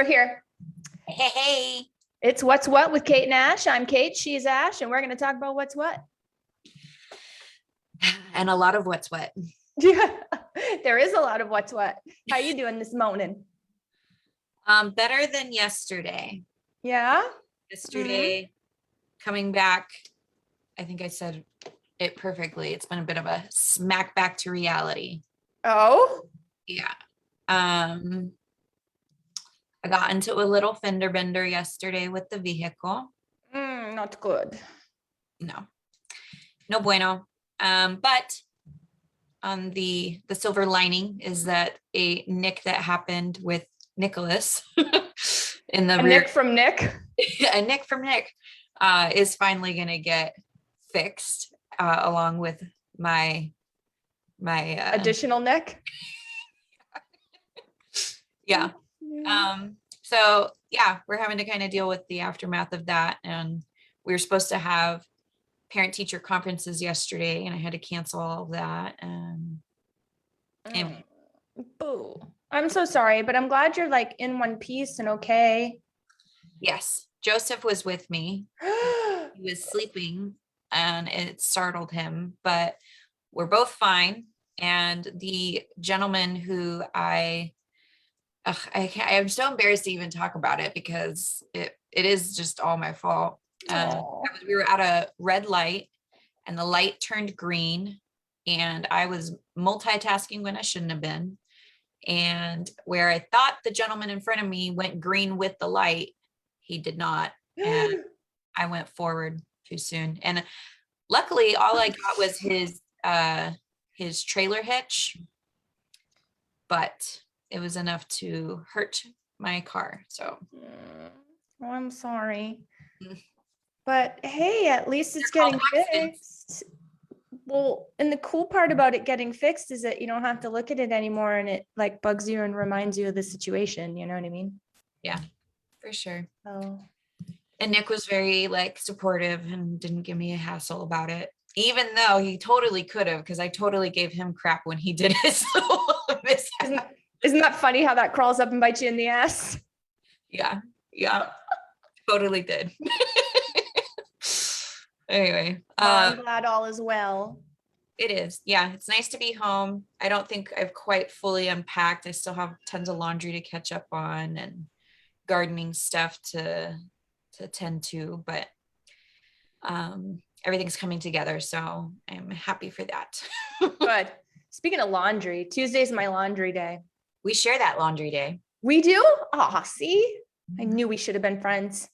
we're here. Hey, hey. It's What's What with Kate and Ash. I'm Kate, she's Ash, and we're going to talk about what's what. And a lot of what's what. Yeah, there is a lot of what's what. How you doing this morning? Better than yesterday. Yeah? Yesterday, coming back, I think I said it perfectly. It's been a bit of a smack back to reality. Oh? Yeah. I got into a little fender bender yesterday with the vehicle. Not good. No bueno. But on the silver lining is that a nick that happened with Nicholas in the rear, Nick from Nick? a nick from Nick is finally going to get fixed along with my additional Nick? Yeah. So yeah, we're having to kind of deal with the aftermath of that. And we were supposed to have parent teacher conferences yesterday and I had to cancel all of that. Anyway. Boo. I'm so sorry, but I'm glad you're like in one piece and okay. Yes. Joseph was with me. He was sleeping and it startled him, but we're both fine. And the gentleman who I'm so embarrassed to even talk about it because it is just all my fault. We were at a red light and the light turned green and I was multitasking when I shouldn't have been. And where I thought the gentleman in front of me went green with the light, he did not. And I went forward too soon. And luckily all I got was his trailer hitch, but it was enough to hurt my car. So oh, I'm sorry. But hey, at least it's getting fixed. Well, and the cool part about it getting fixed is that you don't have to look at it anymore and it like bugs you and reminds you of the situation. You know what I mean? Yeah, for sure. Oh. And Nick was very like supportive and didn't give me a hassle about it, even though he totally could have, because I totally gave him crap when he did his mishap. Isn't that funny how that crawls up and bites you in the ass? Yeah, totally did. Anyway, I'm glad all is well. It is. Yeah, it's nice to be home. I don't think I've quite fully unpacked. I still have tons of laundry to catch up on and gardening stuff to tend to, but everything's coming together, so I'm happy for that. Good. Speaking of laundry, Tuesday's my laundry day. We share that laundry day. We do? Oh, see? I knew we should have been friends.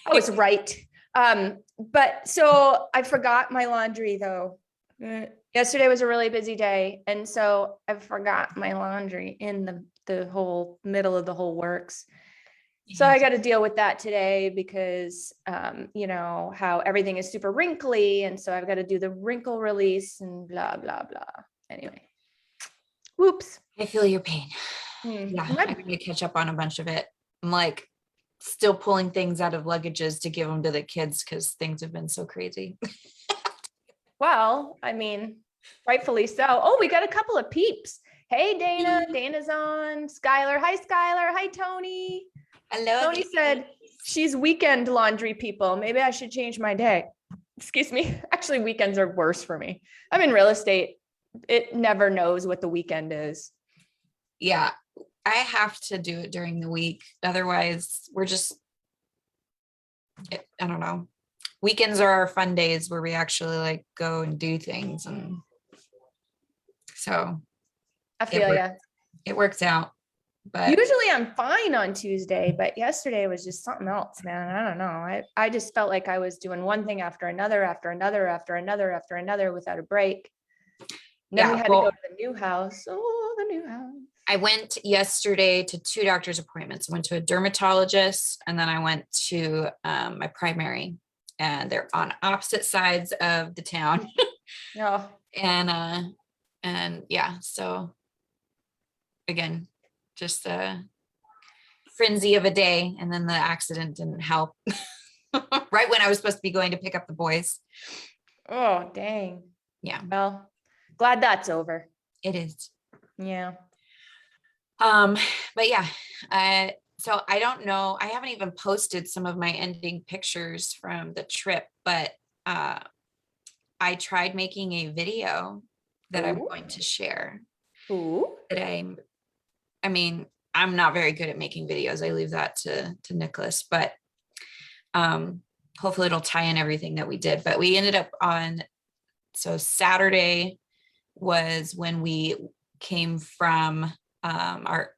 I was right. But so I forgot my laundry though. Yesterday was a really busy day. And so I forgot my laundry in the whole middle of the whole works. So I got to deal with that today because, you know, how everything is super wrinkly. And so I've got to do the wrinkle release and blah, blah, blah. Anyway, whoops. I feel your pain. Yeah, I'm going to catch up on a bunch of it. I'm like still pulling things out of luggages to give them to the kids because things have been so crazy. Well, I mean, rightfully so. Oh, we got a couple of peeps. Hey, Dana. Dana's on. Skylar. Hi, Skylar. Hi, Tony. Hello. Tony said she's weekend laundry people. Maybe I should change my day. Excuse me. Actually, weekends are worse for me. I'm in real estate. It never knows what the weekend is. Yeah. I have to do it during the week. Otherwise, we're just, I don't know. Weekends are our fun days where we actually like go and do things. And so I feel ya. It works out. But usually I'm fine on Tuesday, but yesterday was just something else, man. I don't know. I just felt like I was doing one thing after another, after another, after another, after another without a break. And then we had to go to the new house. Oh, the new house. I went yesterday to 2 doctor's appointments. I went to a dermatologist and then I went to my primary, and they're on opposite sides of the town. Oh. And yeah, so again, just a frenzy of a day. And then the accident didn't help. Right when I was supposed to be going to pick up the boys. Oh, dang. Yeah. Well, glad that's over. It is. Yeah. But yeah, So I don't know. I haven't even posted some of my ending pictures from the trip, but I tried making a video that I'm Ooh. going to share. Ooh. That I mean, I'm not very good at making videos. I leave that to Nicholas, but hopefully it'll tie in everything that we did. But we ended up on, so Saturday was when we came from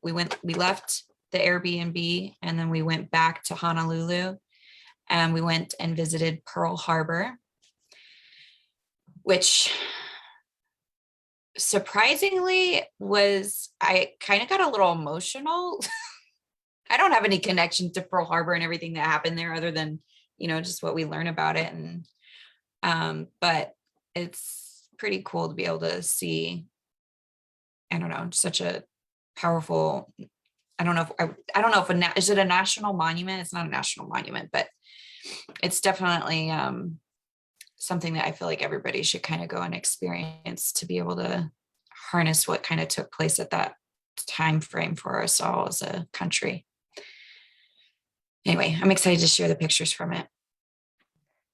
we left the Airbnb, and then we went back to Honolulu, and we went and visited Pearl Harbor, which surprisingly I kind of got a little emotional. I don't have any connection to Pearl Harbor and everything that happened there other than, just what we learn about it. And, but it's pretty cool to be able to see, I don't know, such a powerful, I don't know if is it a national monument? It's not a national monument, but it's definitely something that I feel like everybody should kind of go and experience to be able to harness what kind of took place at that time frame for us all as a country. Anyway, I'm excited to share the pictures from it.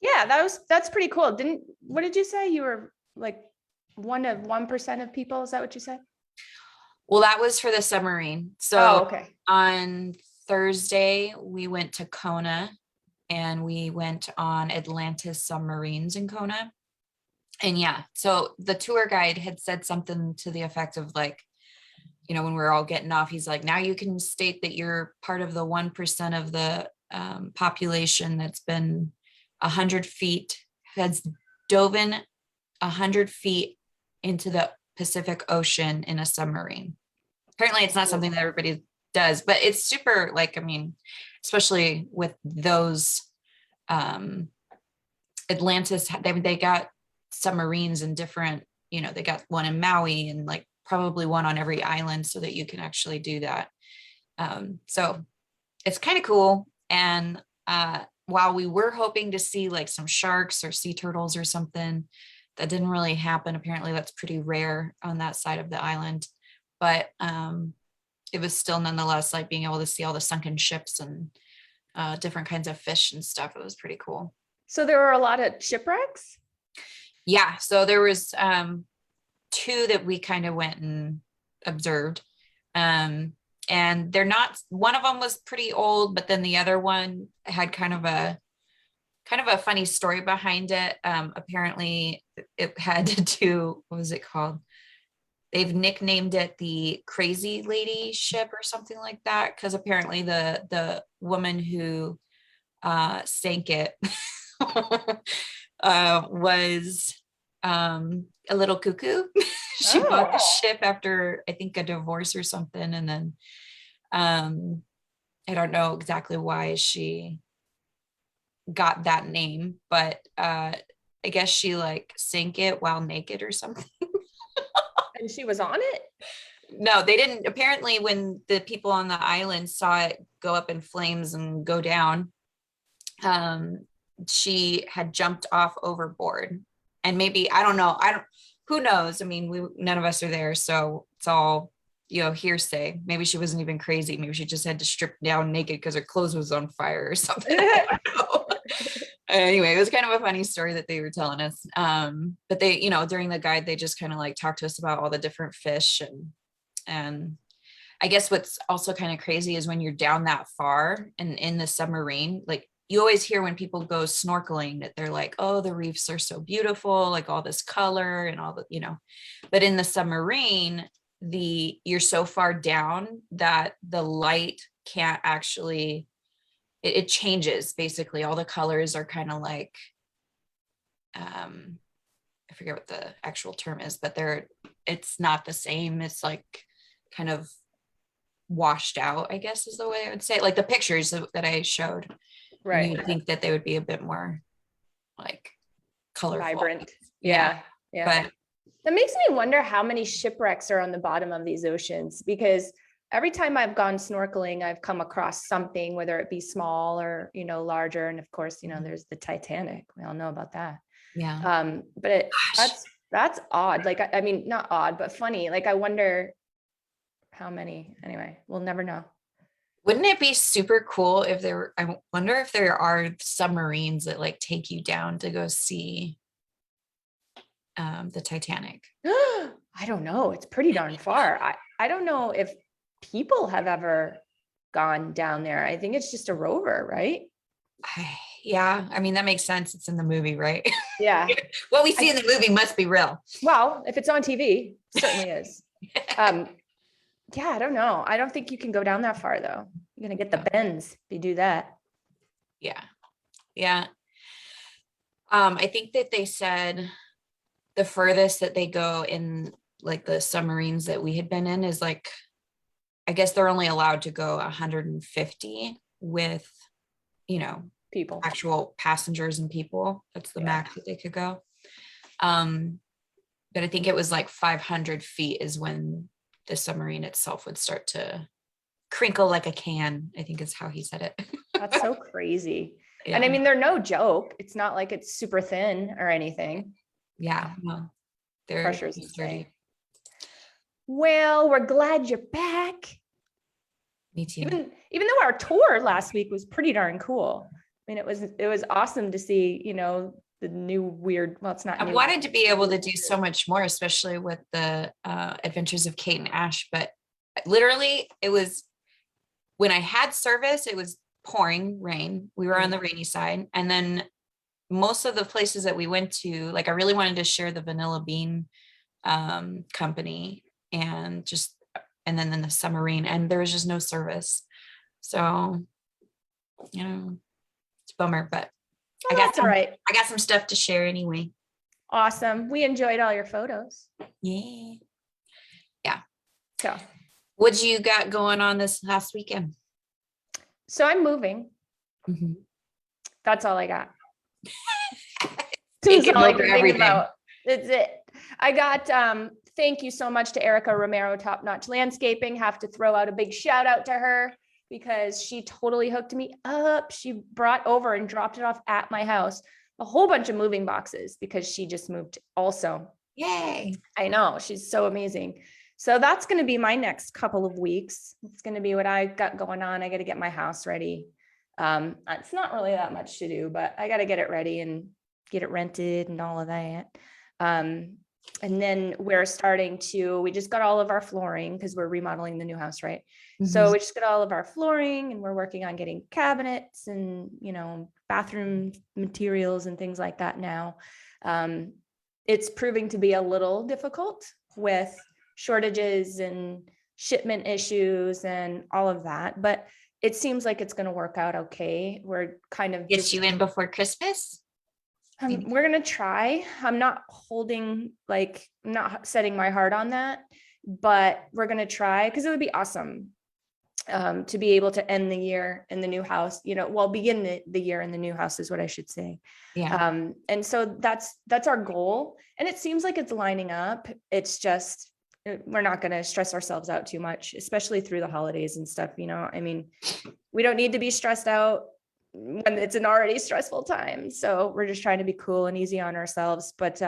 Yeah, that's pretty cool. What did you say? You were like 1% of people? Is that what you said? Well, that was for the submarine. So okay. On Thursday, we went to Kona, and we went on Atlantis submarines in Kona. And yeah, so the tour guide had said something to the effect of like, when we were all getting off, he's like, now you can state that you're part of the 1% of the population that's been 100 feet, has dove in 100 feet into the Pacific Ocean in a submarine. Apparently it's not something that everybody does, but it's super, like, especially with those Atlantis, they got submarines in different, they got one in Maui and like probably one on every island so that you can actually do that. So it's kind of cool. And while we were hoping to see like some sharks or sea turtles or something, that didn't really happen. Apparently that's pretty rare on that side of the island, but it was still nonetheless like being able to see all the sunken ships and different kinds of fish and stuff. It was pretty cool. So there were a lot of shipwrecks? Yeah, so there was 2 that we kind of went and observed. And they're not, one of them was pretty old, but then the other one had kind of a funny story behind it. Apparently it had to do, what was it called? They've nicknamed it the Crazy Lady ship or something like that, because apparently the woman who sank it was a little cuckoo. She bought the ship after, I think, a divorce or something, and then I don't know exactly why she got that name, but I guess she like sank it while naked or something. And she was on it? No, they didn't. Apparently when the people on the island saw it go up in flames and go down, she had jumped off overboard. And maybe, I don't know, who knows? None of us are there, so it's all, hearsay. Maybe she wasn't even crazy. Maybe she just had to strip down naked because her clothes was on fire or something. I don't know. Anyway, it was kind of a funny story that they were telling us. But they, during the guide, they just kind of like talked to us about all the different fish. And I guess what's also kind of crazy is when you're down that far and in the submarine, like you always hear when people go snorkeling that they're like, oh, the reefs are so beautiful, like all this color and all the, but in the submarine, you're so far down that the light can't actually, it changes. Basically all the colors are kind of like, I forget what the actual term is, but it's not the same. It's like kind of washed out, I guess is the way I would say it. Like the pictures that I showed, right? You would think that they would be a bit more like colorful, vibrant. Yeah. But that makes me wonder how many shipwrecks are on the bottom of these oceans, because every time I've gone snorkeling, I've come across something, whether it be small or, larger. And of course, there's the Titanic. We all know about that. Yeah. But that's odd. Like, not odd, but funny. Like, I wonder how many. Anyway, we'll never know. Wouldn't it be super cool if there were, I wonder if there are submarines that like take you down to go see the Titanic. I don't know. It's pretty darn far. I don't know if people have ever gone down there. I think it's just a rover, right? Yeah, I mean, that makes sense. It's in the movie, right? Yeah. What we see in the movie must be real. Well, if it's on TV, it certainly is. Yeah, I don't know. I don't think you can go down that far though. You're gonna get the bends if you do that. Yeah. Yeah. I think that they said the furthest that they go in like the submarines that we had been in is like, I guess they're only allowed to go 150 with, you know, People. actual passengers and people. That's the max that they could go. But I think it was like 500 feet is when the submarine itself would start to crinkle like a can, I think is how he said it. That's so crazy. Yeah. And I mean, they're no joke. It's not like it's super thin or anything. Yeah. Well, they're Pressure's sturdy. insane. Well, we're glad you're back. Me too. Even though our tour last week was pretty darn cool. I mean, it was awesome to see, you know, the new weird, well, it's not I new. wanted to be able to do so much more, especially with the Adventures of Kate and Ash, but literally it was when I had service, it was pouring rain. We were on the rainy side. And then most of the places that we went to, like I really wanted to share the Vanilla Bean company and then in the submarine, and there was just no service. So, you know, it's a bummer, but Well, that's all right. I got some stuff to share anyway. Awesome. We enjoyed all your photos. Yeah. So, What you got going on this last weekend? so I'm moving. Mhm. That's all I got. Take That's all I over can think everything. about. That's it. I got, thank you so much to Erica Romero, Top Notch Landscaping. Have to throw out a big shout out to her because she totally hooked me up. She brought over and dropped it off at my house, a whole bunch of moving boxes because she just moved also. Yay. I know, she's so amazing. So that's going to be my next couple of weeks. It's going to be what I got going on. I got to get my house ready. It's not really that much to do, but I got to get it ready and get it rented and all of that. And then we just got all of our flooring because we're remodeling the new house, right? So we just got all of our flooring and we're working on getting cabinets and, you know, bathroom materials and things like that now. It's proving to be a little difficult with shortages and shipment issues and all of that, but it seems like it's going to work out okay. We're kind of Get you in before Christmas? we're going to try. I'm not setting my heart on that, but we're going to try because it would be awesome to be able to end the year in the new house, you know, well, begin the year in the new house is what I should say. Yeah. And so that's our goal. And it seems like it's lining up. It's just, we're not going to stress ourselves out too much, especially through the holidays and stuff. You know, I mean, we don't need to be stressed out when it's an already stressful time. So we're just trying to be cool and easy on ourselves, but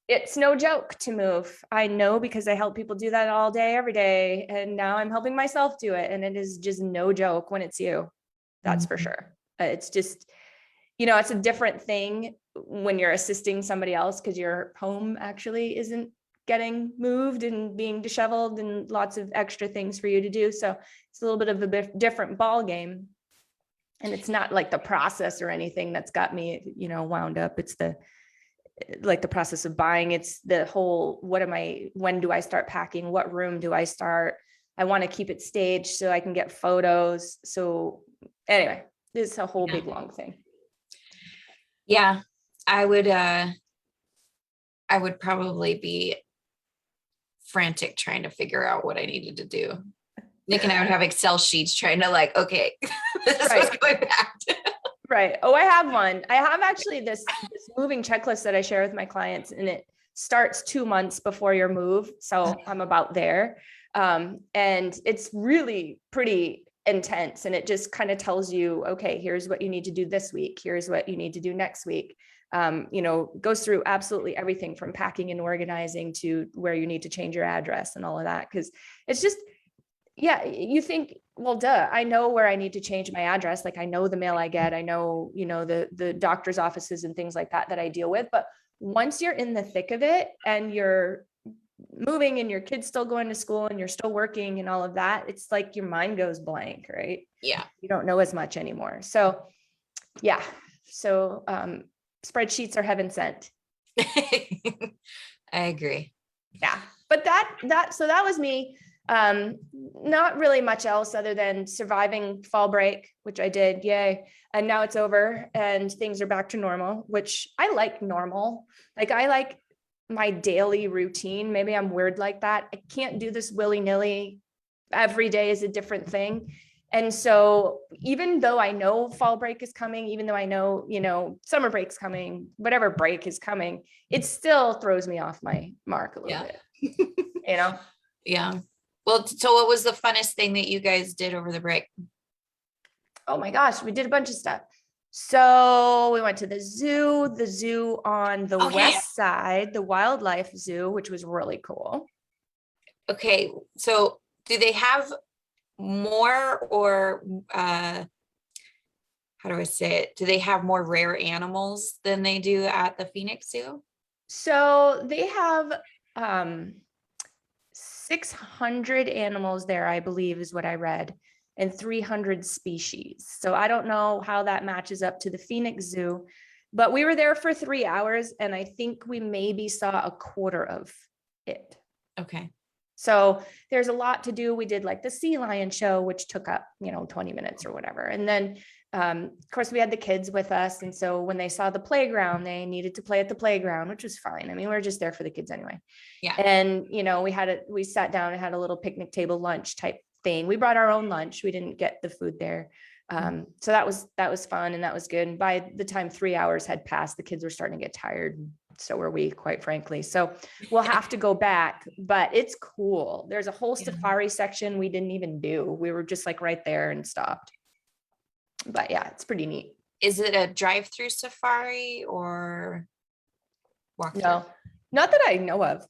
it's no joke to move. I know because I help people do that all day, every day. And now I'm helping myself do it. And it is just no joke when it's you. That's for sure. It's just, you know, it's a different thing when you're assisting somebody else because your home actually isn't getting moved and being disheveled and lots of extra things for you to do. So it's a little bit of a different ball game. And it's not like the process or anything that's got me, you know, wound up. It's the process of buying. It's the whole, when do I start packing? What room do I start? I want to keep it staged so I can get photos. So anyway, this is a whole big long thing. Yeah. I would probably be frantic trying to figure out what I needed to do. Nick and I would have Excel sheets trying to like, okay, this is what's going back to. Right. Oh, I have one. I have actually this moving checklist that I share with my clients, and it starts 2 months before your move. So I'm about there. And it's really pretty intense. And it just kind of tells you, okay, here's what you need to do this week. Here's what you need to do next week. You know, goes through absolutely everything from packing and organizing to where you need to change your address and all of that. Cause it's just, yeah, you think, well, duh, I know where I need to change my address. Like I know the mail I get, I know, the doctor's offices and things like that I deal with. But once you're in the thick of it and you're moving and your kid's still going to school and you're still working and all of that, it's like your mind goes blank, right? Yeah. You don't know as much anymore. So yeah. So spreadsheets are heaven sent. I agree. Yeah. But so that was me. Not really much else other than surviving fall break, which I did. Yay. And now it's over and things are back to normal, which I like normal. Like I like my daily routine. Maybe I'm weird like that. I can't do this willy-nilly. Every day is a different thing. And so even though I know fall break is coming, even though I know, summer break's coming, whatever break is coming, it still throws me off my mark a little bit, Yeah. Well, so what was the funnest thing that you guys did over the break? Oh my gosh, we did a bunch of stuff. So we went to the zoo on the west side, the wildlife zoo, which was really cool. Okay. So do they have more or how do I say it? Do they have more rare animals than they do at the Phoenix Zoo? So they have 600 animals there, I believe is what I read, and 300 species. So I don't know how that matches up to the Phoenix Zoo, but we were there for 3 hours and I think we maybe saw a quarter of it. Okay. So there's a lot to do. We did like the sea lion show, which took up, 20 minutes or whatever. And then, of course, we had the kids with us. And so when they saw the playground, they needed to play at the playground, which was fine. I mean, we were just there for the kids anyway. Yeah. And, we sat down and had a little picnic table lunch type thing. We brought our own lunch. We didn't get the food there. So that was fun and that was good. And by the time 3 hours had passed, the kids were starting to get tired. So were we, quite frankly. So we'll have to go back, but it's cool. There's a whole safari section we didn't even do. We were just like right there and stopped. But yeah, it's pretty neat. Is it a drive-through safari or walk through? No, not that I know of.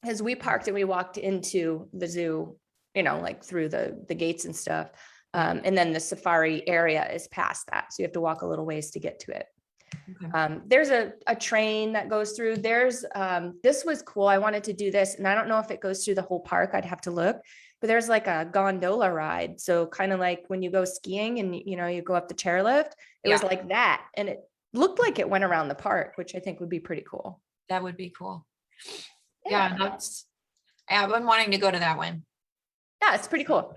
As we parked and we walked into the zoo, like through the gates and stuff. And then the safari area is past that. So you have to walk a little ways to get to it. Okay. There's a train that goes through. There's this was cool. I wanted to do this and I don't know if it goes through the whole park. I'd have to look, but there's like a gondola ride. So kind of like when you go skiing and you go up the chairlift, it was like that. And it looked like it went around the park, which I think would be pretty cool. That would be cool. Yeah, I've been wanting to go to that one. Yeah, it's pretty cool.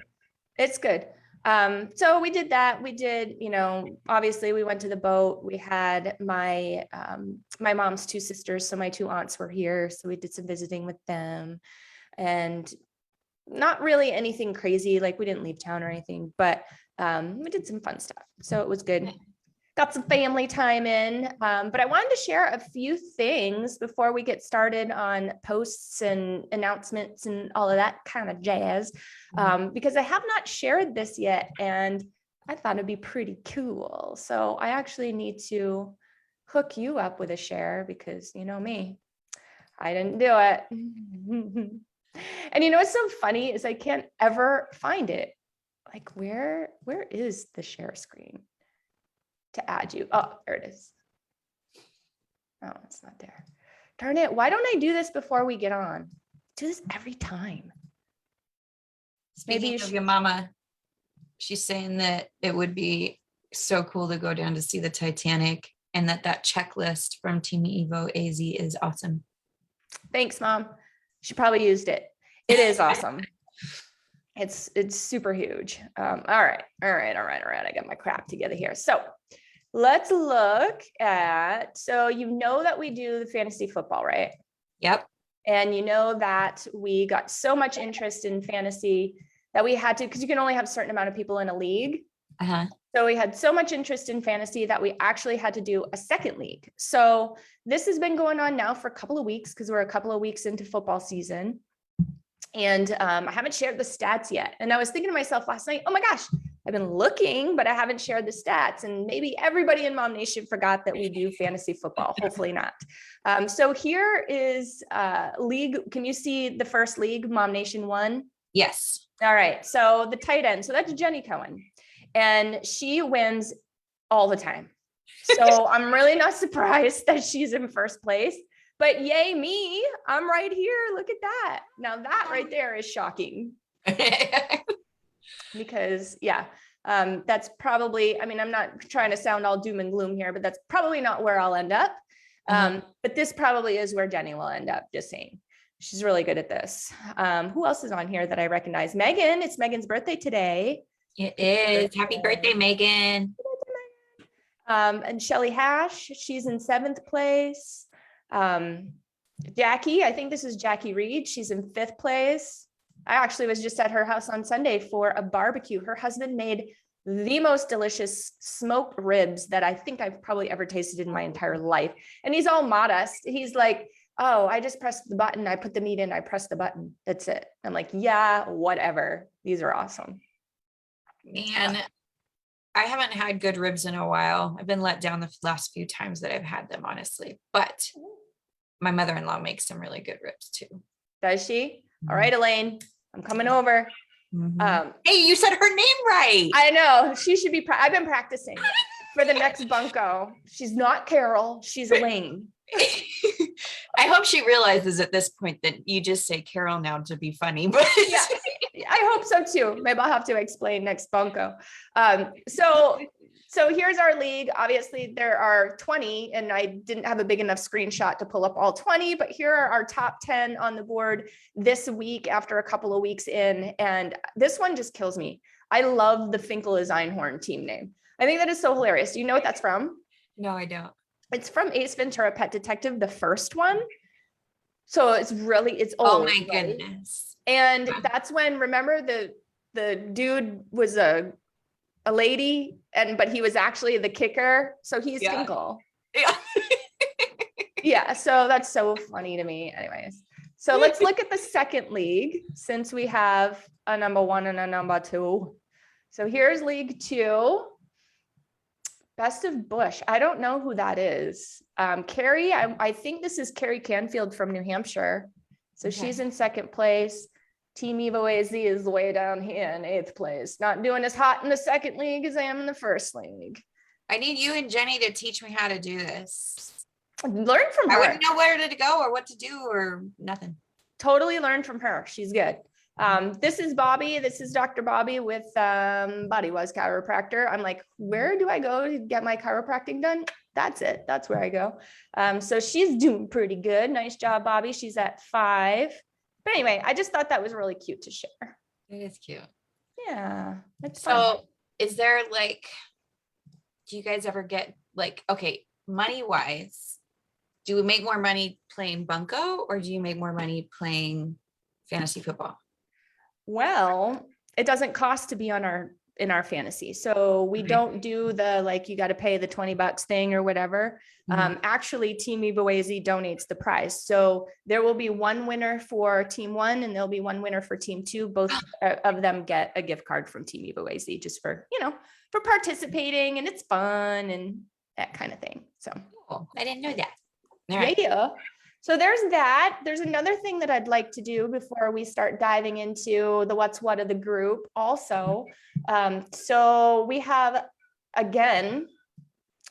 It's good. So we did that. We did, obviously we went to the boat. We had my mom's 2 sisters. So my 2 aunts were here. So we did some visiting with them and not really anything crazy. Like we didn't leave town or anything, but we did some fun stuff. So it was good. Got some family time in, but I wanted to share a few things before we get started on posts and announcements and all of that kind of jazz, because I have not shared this yet and I thought it'd be pretty cool. So I actually need to hook you up with a share because you know me, I didn't do it. And what's so funny is I can't ever find it. Like where is the share screen to add you? Oh, there it is. Oh, it's not there. Darn it. Why don't I do this before we get on? Do this every time. Speaking of your mama, she's saying that it would be so cool to go down to see the Titanic and that checklist from Team EvoAZ is awesome. Thanks, Mom. She probably used it. It is awesome. It's super huge. All right. I got my crap together here. So let's look at, so that we do the fantasy football, right? Yep. And that we got so much interest in fantasy that we had to, because you can only have a certain amount of people in a league. So we had so much interest in fantasy that we actually had to do a second league. So this has been going on now for a couple of weeks because we're a couple of weeks into football season. And I haven't shared the stats yet. And I was thinking to myself last night, oh my gosh, I've been looking, but I haven't shared the stats. And maybe everybody in MOMnation forgot that we do fantasy football. Hopefully not. So here is league. Can you see the first league, MOMnation 1? Yes. All right. So the tight end. So that's Jenny Cohen. And she wins all the time. So I'm really not surprised that she's in first place. But yay me, I'm right here. Look at that. Now that right there is shocking. Because yeah, that's probably, I mean, I'm not trying to sound all doom and gloom here, but that's probably not where I'll end up. But this probably is where Jenny will end up, just saying. She's really good at this. Who else is on here that I recognize? Megan, it's Megan's birthday today. It is. Happy birthday, Megan. And Shelly Hash, she's in 7th place. Jackie, I think this is Jackie Reed. She's in 5th place. I actually was just at her house on Sunday for a barbecue. Her husband made the most delicious smoked ribs that I think I've probably ever tasted in my entire life. And he's all modest. He's like, oh, I just pressed the button. I put the meat in, I pressed the button. That's it. I'm like, yeah, whatever. These are awesome. Man, I haven't had good ribs in a while. I've been let down the last few times that I've had them, honestly. But my mother-in-law makes some really good ribs too. Does she? All right, Elaine, I'm coming over. Hey, you said her name right. I know. She should be, I've been practicing for the next bunko. She's not Carol, she's Elaine. I hope she realizes at this point that you just say Carol now to be funny, but yeah, I hope so too. Maybe I'll have to explain next bunko. So here's our league. Obviously there are 20 and I didn't have a big enough screenshot to pull up all 20, but here are our top 10 on the board this week after a couple of weeks in. And this one just kills me. I love the 𝙤𝙤𝙈𝙤𝙤 team name. I think that is so hilarious. Do you know what that's from? No, I don't. It's from Ace Ventura Pet Detective, the first one. So it's old. Oh my goodness. And that's when, remember the dude was a lady but he was actually the kicker. So he's Finkel. Yeah. Yeah. So that's so funny to me. Anyways, so let's look at the second league since we have a number 1 and a number 2. So here's League 2. Best of Bush. I don't know who that is. Carrie, I think this is Carrie Canfield from New Hampshire. So she's in 2nd place. Team EvoAZ is way down here in 8th place. Not doing as hot in the 2nd league as I am in the 1st league. I need you and Jenny to teach me how to do this. Learn from her. I wouldn't know where to go or what to do or nothing. Totally learn from her. She's good. This is Bobby. This is Dr. Bobby with 𝙈𝙈𝙈𝙖𝙕 chiropractor. I'm like, where do I go to get my chiropractic done? That's it. That's where I go. So she's doing pretty good. Nice job, Bobby. She's at 5. But anyway, I just thought that was really cute to share. It is cute. Yeah. It's So fun. is there like, do you guys ever get like, okay, money wise, do we make more money playing bunko or do you make more money playing fantasy football? Well, it doesn't cost to be on in our fantasy. So we don't do the, like, you got to pay the $20 thing or whatever. Actually Team EvoAZ donates the prize. So there will be one winner for Team 1 and there'll be one winner for Team 2. Both of them get a gift card from Team EvoAZ just for, for participating, and it's fun and that kind of thing. So cool. I didn't know that. All right. yeah. So there's that. There's another thing that I'd like to do before we start diving into the what's what of the group also. So we have, again,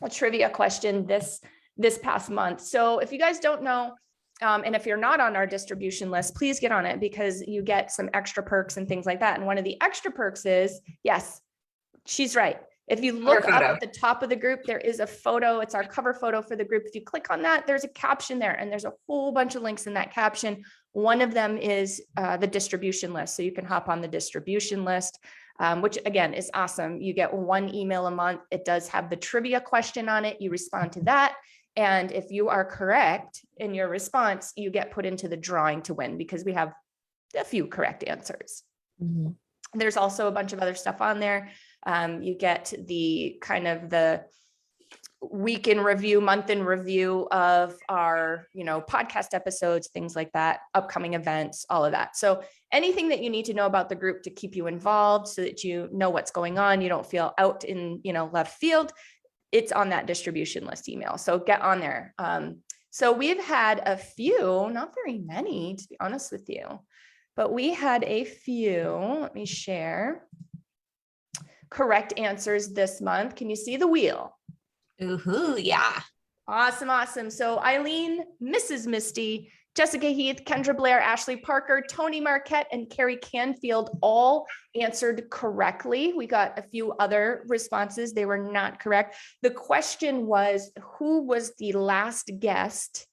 a trivia question this past month. So if you guys don't know, and if you're not on our distribution list, please get on it because you get some extra perks and things like that. And one of the extra perks is, yes, she's right. If you look up at the top of the group, there is a photo. It's our cover photo for the group. If you click on that, there's a caption there and there's a whole bunch of links in that caption. One of them is the distribution list. So you can hop on the distribution list, which again is awesome. You get one email a month. It does have the trivia question on it. You respond to that. And if you are correct in your response, you get put into the drawing to win because we have a few correct answers. There's also a bunch of other stuff on there. You get the kind of the week in review, month in review of our, podcast episodes, things like that, upcoming events, all of that. So anything that you need to know about the group to keep you involved so that you know what's going on, you don't feel out in, left field, it's on that distribution list email. So get on there. So we've had a few, not very many, to be honest with you. but we had a few, let me share, correct answers this month. Can you see the wheel? Ooh, yeah. Awesome, awesome. So Eileen, Mrs. Misty, Jessica Heath, Kendra Blair, Ashley Parker, Tony Marquette, and Carrie Canfield all answered correctly. We got a few other responses. They were not correct. The question was, who was the last guest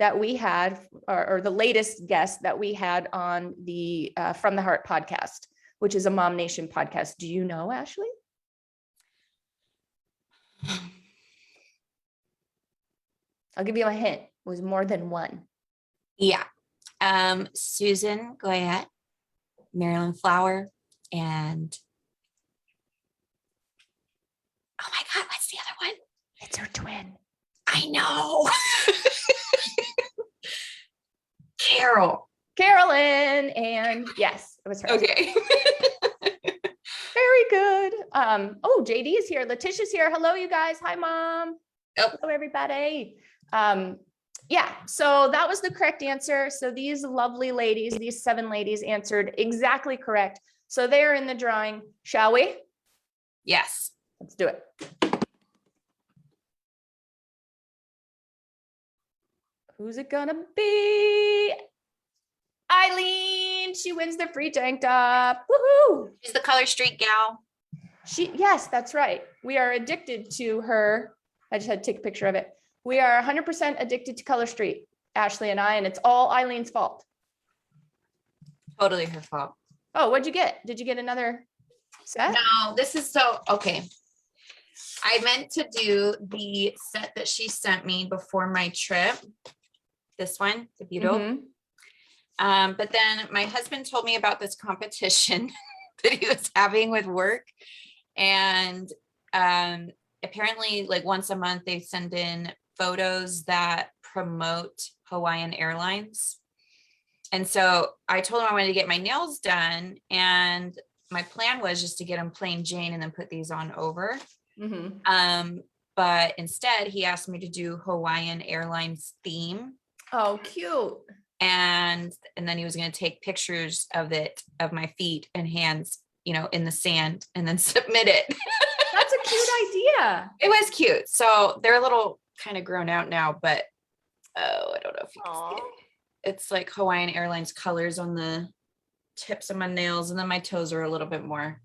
that we had, or the latest guest that we had on the From the Heart podcast, which is a MOMnation podcast? Do you know, Ashley? I'll give you a hint. It was more than one. Yeah. Susan Goyette, Marilyn Flower, and oh my God, what's the other one? It's her twin. I know. Carolyn, and yes, it was her. Okay. Very good. Oh, JD is here. Letitia's here. Hello, you guys. Hi, Mom. Oh. Hello, everybody. Yeah, so that was the correct answer. So these lovely ladies, these 7 ladies answered exactly correct. So they're in the drawing. Shall we? Yes. Let's do it. Who's it gonna be? Eileen, she wins the free tank top. Woohoo! She's the Color Street gal. Yes, that's right. We are addicted to her. I just had to take a picture of it. We are 100% addicted to Color Street, Ashley and I, and it's all Eileen's fault. Totally her fault. Oh, what'd you get? Did you get another set? No, this is so, okay. I meant to do the set that she sent me before my trip. This one, the beautiful. But then my husband told me about this competition that he was having with work. And apparently like once a month, they send in photos that promote Hawaiian Airlines. And so I told him I wanted to get my nails done. And my plan was just to get them plain Jane and then put these on over. But instead he asked me to do Hawaiian Airlines theme. Oh, cute. And then he was going to take pictures of it, of my feet and hands, you know, in the sand and then submit it. That's a cute idea. It was cute. So they're a little kind of grown out now, but oh, I don't know if you can see it. It's like Hawaiian Airlines colors on the tips of my nails. And then my toes are a little bit more.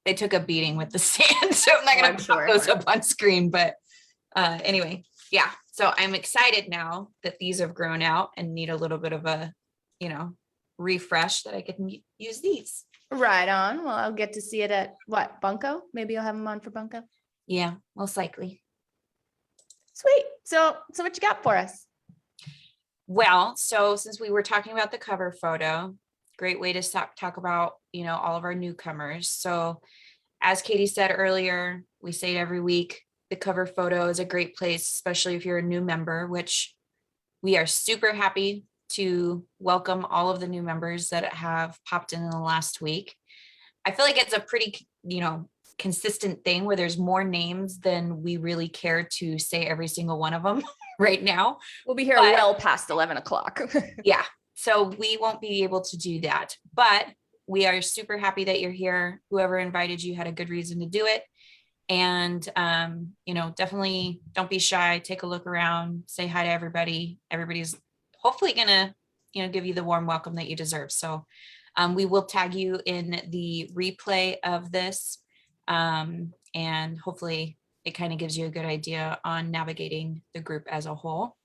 They took a beating with the sand. So I'm not going to put those up on screen. But anyway, yeah. So I'm excited now that these have grown out and need a little bit of a, you know, refresh that I can use these. Right on. Well, I'll get to see it at what, Bunko? Maybe you'll have them on for Bunko. Yeah, most likely. Sweet. So what you got for us? Well, so since we were talking about the cover photo, great way to talk about, you know, all of our newcomers. So as Katie said earlier, we say it every week, the cover photo is a great place, especially if you're a new member, which we are super happy to welcome all of the new members that have popped in the last week. I feel like it's a pretty, you know, consistent thing where there's more names than we really care to say every single one of them right now. We'll be here well past 11 o'clock. Yeah. So we won't be able to do that, but we are super happy that you're here. Whoever invited you had a good reason to do it. And, you know, definitely don't be shy, take a look around, say hi to everybody. Everybody's hopefully gonna, you know, give you the warm welcome that you deserve. So we will tag you in the replay of this. And hopefully it kind of gives you a good idea on navigating the group as a whole.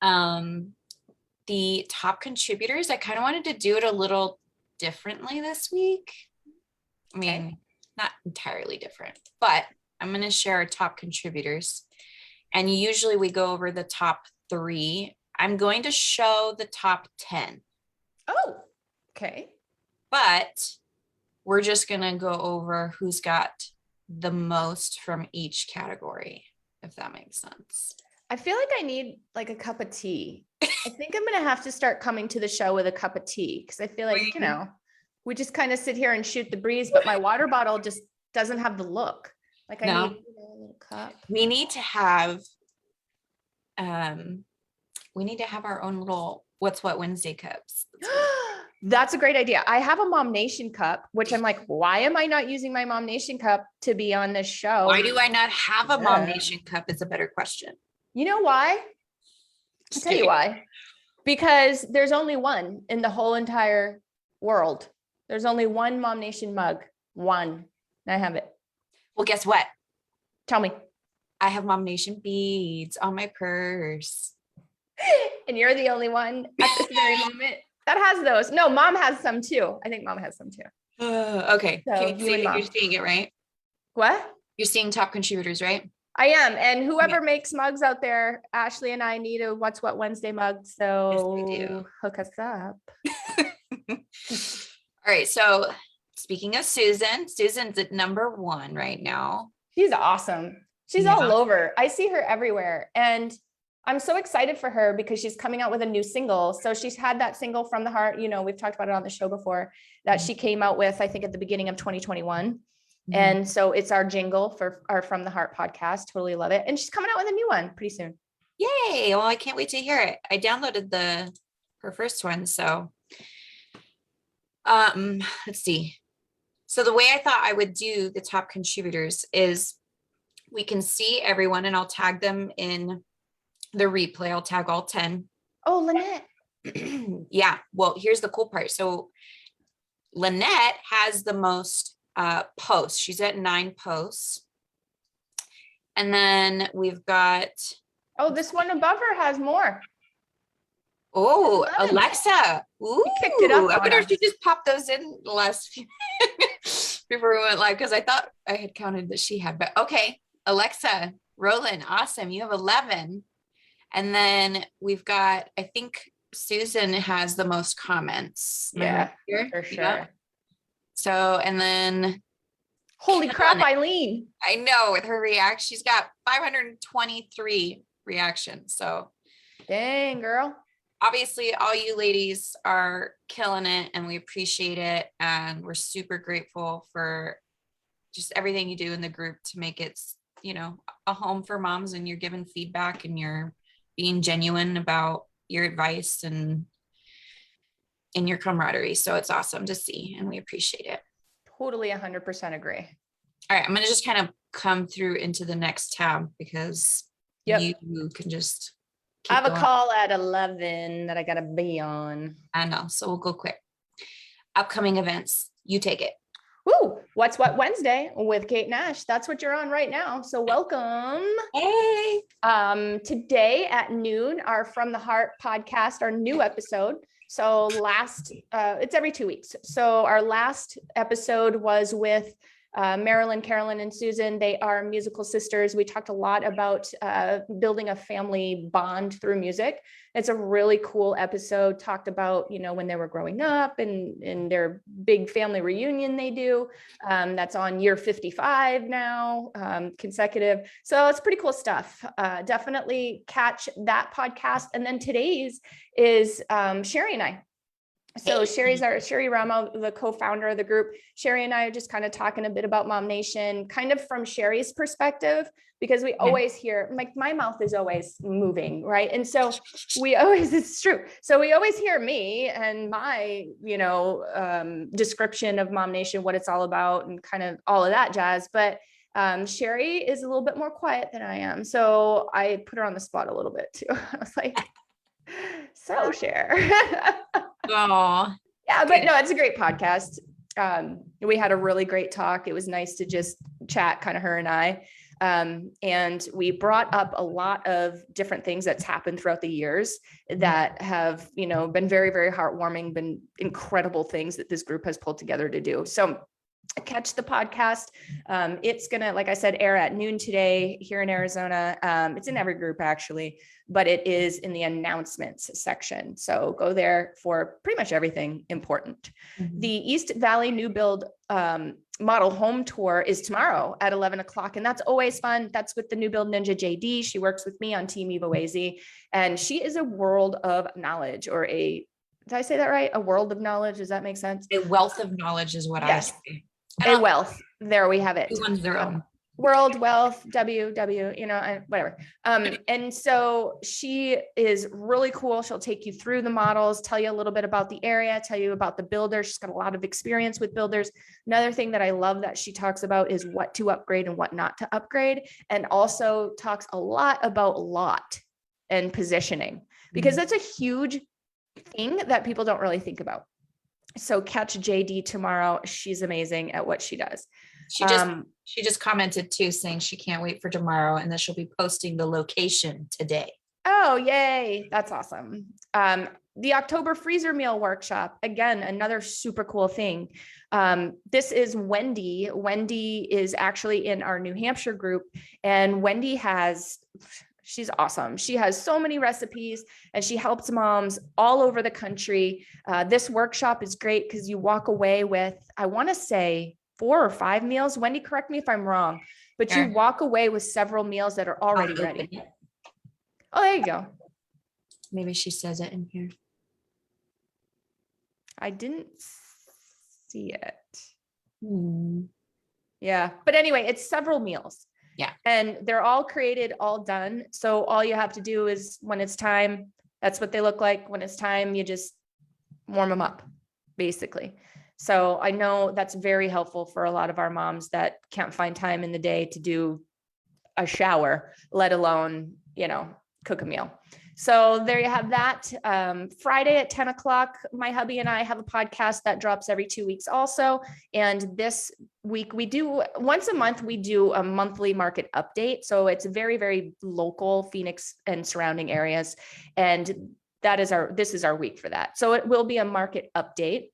The top contributors, I kind of wanted to do it a little differently this week. I mean, not entirely different, but I'm going to share our top contributors. And usually we go over the top 3. I'm going to show the top 10. Oh, okay. But we're just going to go over who's got the most from each category, if that makes sense. I feel like I need like a cup of tea. I think I'm going to have to start coming to the show with a cup of tea because I feel like, you know, we just kind of sit here and shoot the breeze, but my water bottle just doesn't have the look. Like I need a little cup. We need to have our own little What's What Wednesday cups. That's a great idea. I have a MOMnation cup, which I'm like, why am I not using my MOMnation cup to be on this show? Why do I not have a MOMnation cup is a better question. You know why? I'll tell you why. Because there's only one in the whole entire world. There's only one MOMnation mug. One. And I have it. Well, guess what? Tell me. I have MOMnation beads on my purse. And you're the only one at this very moment that has those. No, mom has some too. I think mom has some too. Okay. So Can you see, you're seeing it, right? What? You're seeing top contributors, right? I am. And whoever makes mugs out there, Ashley and I need a What's What Wednesday mug. So hook us up. All right. So speaking of Susan, Susan's at #1 right now. She's awesome. She's all over. I see her everywhere. And I'm so excited for her because she's coming out with a new single. So she's had that single From the Heart, you know, we've talked about it on the show before, that she came out with, I think at the beginning of 2021. And so it's our jingle for our From the Heart podcast. Totally love it. And she's coming out with a new one pretty soon. Yay. Well, I can't wait to hear it. I downloaded her first one. So let's see. So the way I thought I would do the top contributors is we can see everyone and I'll tag them in the replay. I'll tag all 10. Oh, Lynette. Yeah. Well, here's the cool part. So Lynette has the most posts. She's at 9 posts. And then we've got, oh, this one above her has more. Oh, Alexa. Ooh, you kicked it up. I wonder if she just popped those in the last few before we went live, because I thought I had counted that she had, but okay. Alexa, Roland, awesome. You have 11. And then we've got, I think Susan has the most comments. Yeah, for sure. Yeah. So, and then holy crap, Eileen. I know, with her reaction, she's got 523 reactions. So dang, girl. Obviously, all you ladies are killing it and we appreciate it. And we're super grateful for just everything you do in the group to make it, you know, a home for moms, and you're giving feedback and you're being genuine about your advice and in your camaraderie. So it's awesome to see and we appreciate it. Totally 100% agree. All right. I'm going to just kind of come through into the next tab because you can just I have a call at 11 that I got to be on. I know. So we'll go quick. Upcoming events. You take it. Woo! What's What Wednesday with Kate and Ash. That's what you're on right now. So welcome. Hey. Today at noon, our From the Heart podcast, our new episode. So it's every 2 weeks. So our last episode was with Marilyn, Carolyn, and Susan. They are musical sisters. We talked a lot about building a family bond through music. It's a really cool episode. Talked about, you know, when they were growing up and their big family reunion they do. That's on year 55 now, consecutive. So it's pretty cool stuff. Definitely catch that podcast. And then today's is Sherry and I. So Sherry Ramo, the co-founder of the group. Sherry and I are just kind of talking a bit about MOMnation, kind of from Sherry's perspective, because we always hear, like, my mouth is always moving, right? And so it's true. So we always hear me and my, you know, description of MOMnation, what it's all about and kind of all of that jazz. But Sherry is a little bit more quiet than I am. So I put her on the spot a little bit too. I was like, so Cher. Oh, yeah, but no, it's a great podcast. We had a really great talk. It was nice to just chat, kind of her and I. And we brought up a lot of different things that's happened throughout the years that have, you know, been very, very heartwarming, been incredible things that this group has pulled together to do. So catch the podcast. It's gonna, like I said, air at noon today here in Arizona. It's in every group actually, but it is in the announcements section. So go there for pretty much everything important. The East Valley New Build model home tour is tomorrow at 11 o'clock. And that's always fun. That's with the New Build Ninja JD. She works with me on Team EvoAZ, and she is a world of knowledge, or did I say that right? A world of knowledge. Does that make sense? A wealth of knowledge is what I say. A wealth. There we have it. Who wants their own? World Wealth, WW, whatever. And so she is really cool. She'll take you through the models, tell you a little bit about the area, tell you about the builders. She's got a lot of experience with builders. Another thing that I love that she talks about is what to upgrade and what not to upgrade. And also talks a lot about lot and positioning, because that's a huge thing that people don't really think about. So catch JD tomorrow. She's amazing at what she does. She just commented too, saying she can't wait for tomorrow and that she'll be posting the location today. Oh, yay. That's awesome. The October freezer meal workshop, again, another super cool thing. This is Wendy. Wendy is actually in our New Hampshire group, and Wendy she's awesome. She has so many recipes and she helps moms all over the country. This workshop is great because you walk away with, I want to say 4 or 5 meals. Wendy, correct me if I'm wrong, but you walk away with several meals that are already ready. Oh, there you go. Maybe she says it in here. I didn't see it. Hmm. Yeah. But anyway, it's several meals. Yeah. And they're all created, all done. So all you have to do is when it's time, that's what they look like. When it's time, you just warm them up, basically. So I know that's very helpful for a lot of our moms that can't find time in the day to do a shower, let alone, cook a meal. So there you have that. Friday at 10 o'clock, my hubby and I have a podcast that drops every 2 weeks also. And this week once a month, we do a monthly market update. So it's very, very local, Phoenix and surrounding areas. And this is our week for that. So it will be a market update,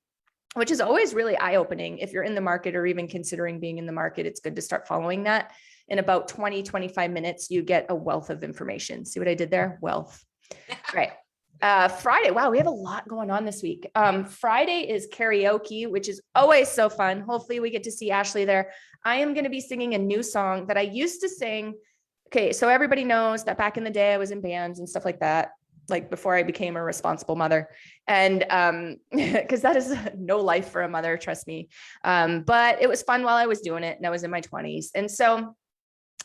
which is always really eye-opening. If you're in the market or even considering being in the market, it's good to start following that. In about 20, 25 minutes, you get a wealth of information. See what I did there? Wealth. Right. Friday. Wow, we have a lot going on this week. Friday is karaoke, which is always so fun. Hopefully we get to see Ashley there. I am going to be singing a new song that I used to sing. Okay, so everybody knows that back in the day I was in bands and stuff like that, like before I became a responsible mother. And because that is no life for a mother, trust me. But it was fun while I was doing it, and I was in my 20s. And so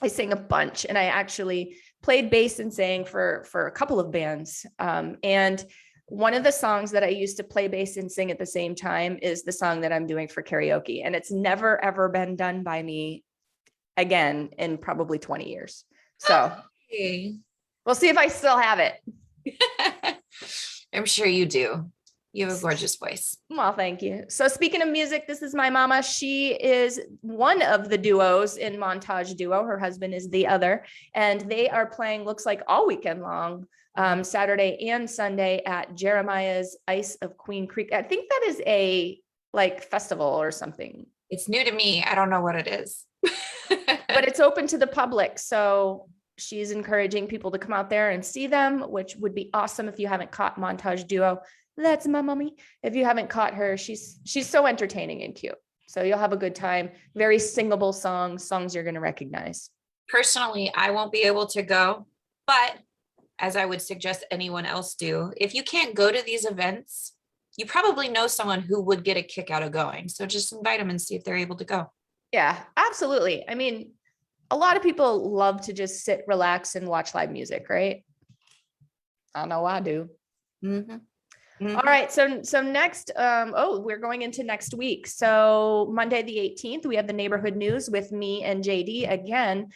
I sang a bunch, and I actually played bass and sang for a couple of bands. And one of the songs that I used to play bass and sing at the same time is the song that I'm doing for karaoke. And it's never, ever been done by me again in probably 20 years. So we'll see if I still have it. I'm sure you do. You have a gorgeous voice. Well, thank you. So speaking of music, this is my mama. She is one of the duos in Montage Duo. Her husband is the other. And they are playing, looks like all weekend long, Saturday and Sunday at Jeremiah's Ice of Queen Creek. I think that is a festival or something. It's new to me. I don't know what it is. But it's open to the public. So she's encouraging people to come out there and see them, which would be awesome. If you haven't caught Montage Duo, that's my mommy. If you haven't caught her, she's so entertaining and cute. So you'll have a good time. Very singable songs you're going to recognize. Personally, I won't be able to go, but as I would suggest anyone else do, if you can't go to these events, you probably know someone who would get a kick out of going. So just invite them and see if they're able to go. Yeah, absolutely. I mean, a lot of people love to just sit, relax, and watch live music, right? I know I do. Mm-hmm. Mm-hmm. All right. So next, we're going into next week. So Monday, the 18th, we have the neighborhood news with me and JD again.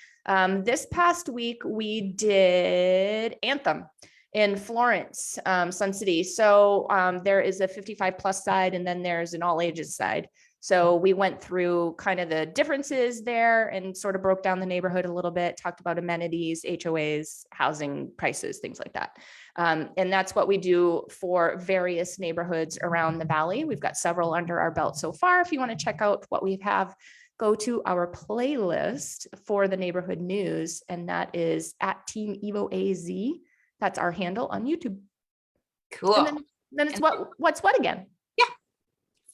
This past week, we did Anthem in Florence, Sun City. So there is a 55 plus side, and then there's an all ages side. So we went through kind of the differences there and sort of broke down the neighborhood a little bit, talked about amenities, HOAs, housing prices, things like that. And that's what we do for various neighborhoods around the valley. We've got several under our belt so far. If you want to check out what we have, go to our playlist for the neighborhood news, and that is at Team EvoAZ. That's our handle on YouTube. Cool. And then it's what's what again? Yeah.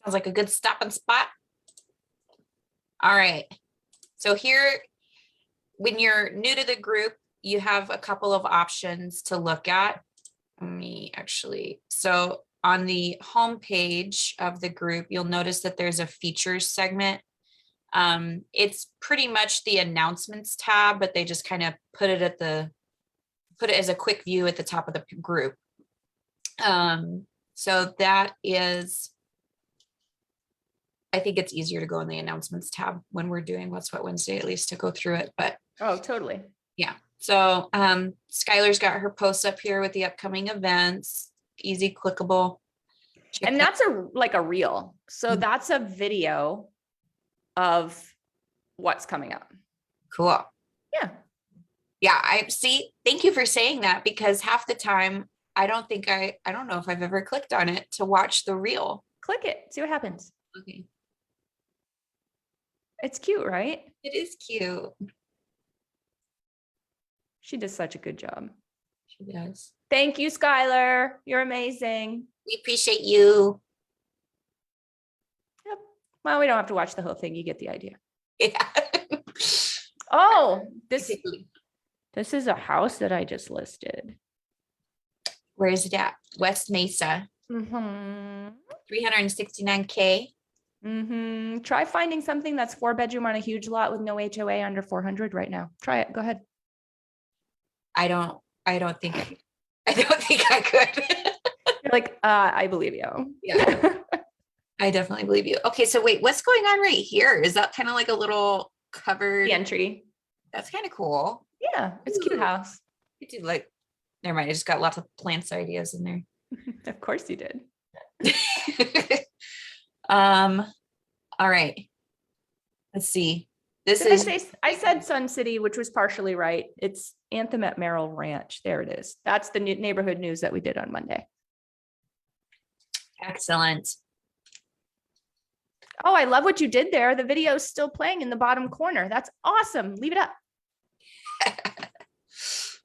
Sounds like a good stopping spot. All right. So here, when you're new to the group, you have a couple of options to look at. So on the home page of the group, you'll notice that there's a features segment. It's pretty much the announcements tab, but they just kind of put it as a quick view at the top of the group. So that is, I think it's easier to go in the announcements tab when we're doing What's What Wednesday, at least to go through it, but Oh, totally. yeah. So Skylar's got her posts up here with the upcoming events, easy clickable. Check And that- that's like a reel. So Mhm. that's a video of what's coming up. Cool. Yeah. Yeah, I see. Thank you for saying that, because half the time I don't know if I've ever clicked on it to watch the reel. Click it, see what happens. Okay. It's cute, right? It is cute. She does such a good job. She does. Thank you, Skylar. You're amazing. We appreciate you. Yep. Well, we don't have to watch the whole thing. You get the idea. Yeah. Oh, this is a house that I just listed. Where is it at? West Mesa, Mm-hmm. 369K. Mm-hmm. Try finding something that's 4-bedroom on a huge lot with no HOA under 400 right now. Try it. Go ahead. I don't think I could. You're like, I believe you. Yeah. I definitely believe you. Okay, so wait, what's going on right here? Is that kind of like a little covered The entry. That's kind of cool. Yeah, it's a cute house. You do like, never mind. I just got lots of plants ideas in there. Of course you did. All right. Let's see. This Did is I said Sun City, which was partially right. It's Anthem at Merrill Ranch. There it is. That's the new neighborhood news that we did on Monday. excellent. Oh, I love what you did there. The video is still playing in the bottom corner. That's awesome. Leave it up.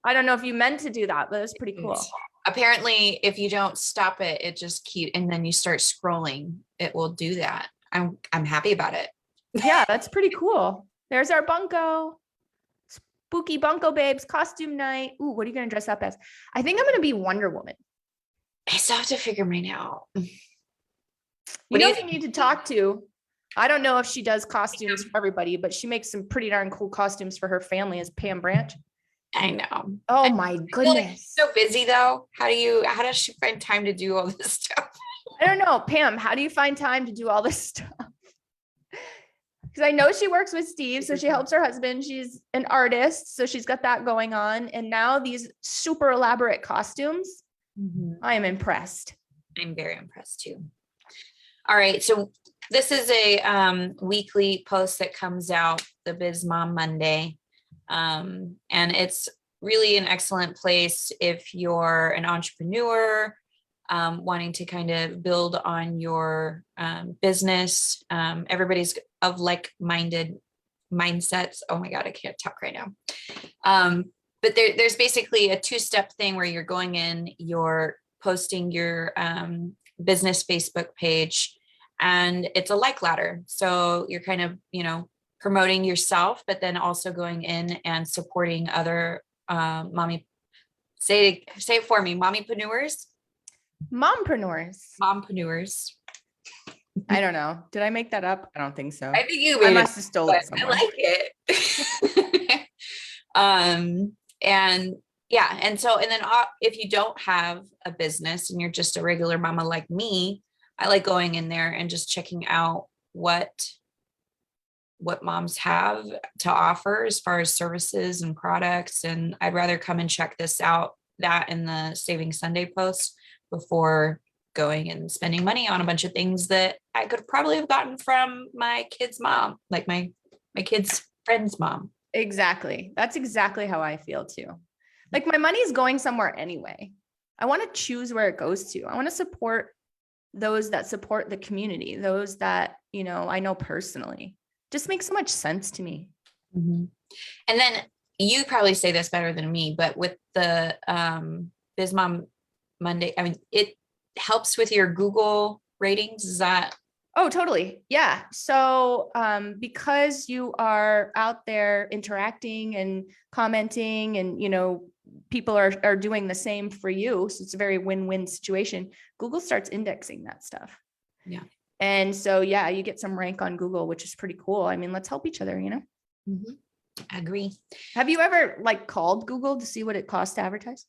I don't know if you meant to do that, but it was pretty cool. Apparently, if you don't stop it, it just keeps, and then you start scrolling, it will do that. I'm happy about it. Yeah, that's pretty cool. There's our bunko. Spooky bunko babes costume night. Ooh, what are you going to dress up as? I think I'm going to be Wonder Woman. I still have to figure mine out. You What do know you who you need to talk to. I don't know if she does costumes for everybody, but she makes some pretty darn cool costumes for her family as Pam Branch. I know. Oh my I feel like goodness. she's so busy though. How does she find time to do all this stuff? I don't know. Pam, how do you find time to do all this stuff? Because I know she works with Steve, so she helps her husband. She's an artist, so she's got that going on. And now these super elaborate costumes. I am impressed. I'm very impressed too. All right, so this is a weekly post that comes out, the Biz Mom Monday. And it's really an excellent place if you're an entrepreneur wanting to kind of build on your business. Everybody's of like-minded mindsets. Oh my God, I can't talk right now. But there's basically a two-step thing where you're going in, you're posting your business Facebook page, and it's a like ladder. So you're kind of, promoting yourself, but then also going in and supporting other mommy, say it for me, mommypreneurs? Mompreneurs. I don't know. Did I make that up? I don't think so. I think you I made must have stolen it I somewhere. like it. And yeah, and then if you don't have a business and you're just a regular mama like me, I like going in there and just checking out what moms have to offer as far as services and products. And I'd rather come and check that in the Saving Sunday post before going and spending money on a bunch of things that I could probably have gotten from my kid's mom, like my kid's friend's mom. Exactly. That's exactly how I feel too. Like my money is going somewhere anyway. I want to choose where it goes to. I want to support those that support the community, those that, I know personally. Just makes so much sense to me. Mm-hmm. And then you probably say this better than me, but with the Biz Mom Monday, I mean, it helps with your Google ratings. Is that? Oh, totally. Yeah. So because you are out there interacting and commenting and, people are doing the same for you. So it's a very win-win situation. Google starts indexing that stuff. Yeah. And so, yeah, you get some rank on Google, which is pretty cool. I mean, let's help each other, Mhm. I agree. Have you ever like called Google to see what it costs to advertise?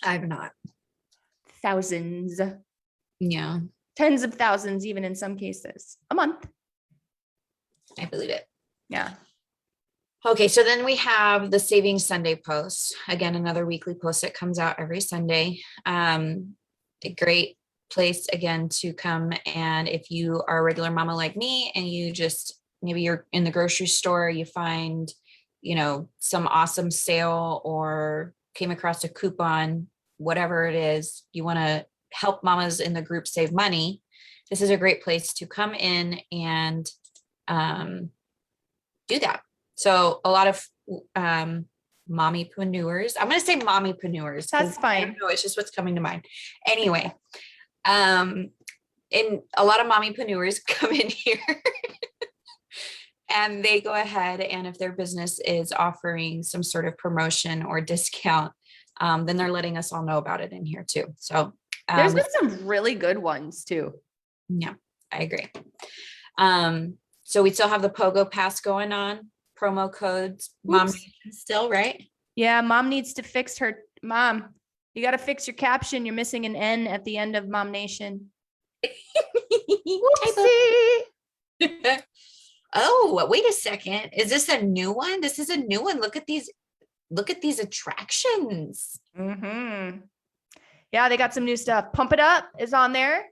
I've not. Thousands, Yeah, tens of thousands, even in some cases, a month. I believe it. Yeah. Okay, so then we have the Saving Sunday post. Again, another weekly post that comes out every Sunday. A great place again to come. And if you are a regular mama like me and you just, maybe you're in the grocery store, you find, some awesome sale or came across a coupon, whatever it is, you want to help mamas in the group save money. This is a great place to come in and do that. So a lot of mommypreneurs. I'm going to say mommypreneurs. That's fine. No, it's just what's coming to mind. Anyway, and a lot of mommypreneurs come in here and they go ahead, and if their business is offering some sort of promotion or discount, then they're letting us all know about it in here too. So there's been some really good ones too. Yeah, I agree. So we still have the Pogo Pass going on. Promo codes, MOMnation still, right? Yeah, mom needs to fix her. Mom, you got to fix your caption. You're missing an N at the end of MOMnation. Whoopsie. Oh, wait a second. Is this a new one? This is a new one. Look at these attractions. Mm-hmm. Yeah, they got some new stuff. Pump It Up is on there.